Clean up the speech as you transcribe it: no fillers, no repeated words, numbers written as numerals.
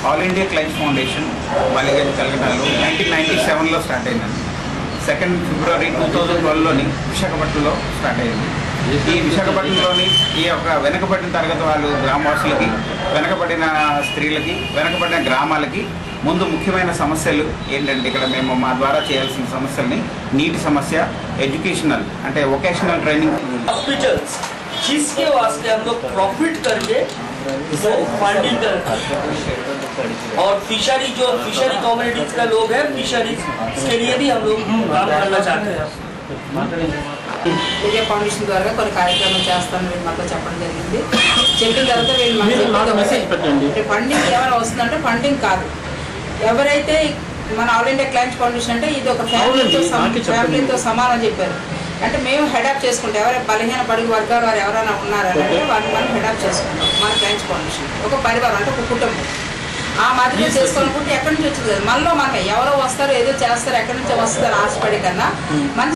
All India clients foundation Ballygunge కలకటాలో 1997లో start అయిందండి. 2 ఫిబ్రవరి 2012లోని విశాఖపట్నంలో స్టార్ట్ అయింది. ఈ విశాఖపట్నంలోని ఈ యొక్క వెనకబడిన తరగతి వాళ్ళు గ్రామవాసులకి, వెనకబడిన స్త్రీలకి, వెనకబడిన గ్రామాలకి ముందు ముఖ్యమైన సమస్యలు ఏంటంటే ఇక్కడ మేము మా ద్వారా చేయాల్సిన సమస్యల్ని నీటి సమస్య, ఎడ్యుకేషనల్ అంటే వొకేషనల్ ట్రైనింగ్, हॉस्पिटल्स जिसके वास्ते हम लोग प्रॉफिट करके वो फंडिंग करते हैं और फिशरी जो फिशरी कम्युनिटीज का लोग हैं फिशरीज के लिए भी हम लोग काम करना चाहते हैं. ఇండియా ఫౌండేషన్ ద్వారా కొన్ని కార్యక్రమాలు చేస్తాను వీళ్ళు మాతో చెప్పడం జరిగింది. చెప్పిన తర్వాత వీళ్ళు ఫండింగ్ ఏమైనా వస్తుందంటే ఫండింగ్ కాదు, ఎవరైతే మన ఆల్ ఇండియా క్లైంట్స్ ఫౌండేషన్ అంటే ఇది ఒక ఫ్యామిలీతో సమానం చెప్పారు. అంటే మేము హెడప్ చేసుకుంటాం, ఎవరైనా బలహీన బడుగు వర్గాల వారు ఎవరైనా ఉన్నారంటే వారిని మనం హెడప్ చేసుకుంటాం. మన క్లైంట్స్ ఫౌండేషన్ ఒక పరివారం అంటే ఒక కుటుంబం ఆ మాదిరిగా చేసుకోవాలనుకుంటే ఎక్కడి నుంచి వచ్చింది కదా మనలో మనమే ఎవరో వస్తారు ఏదో చేస్తారు ఎక్కడి నుంచో వస్తారు ఆశపడి కన్నా మంచి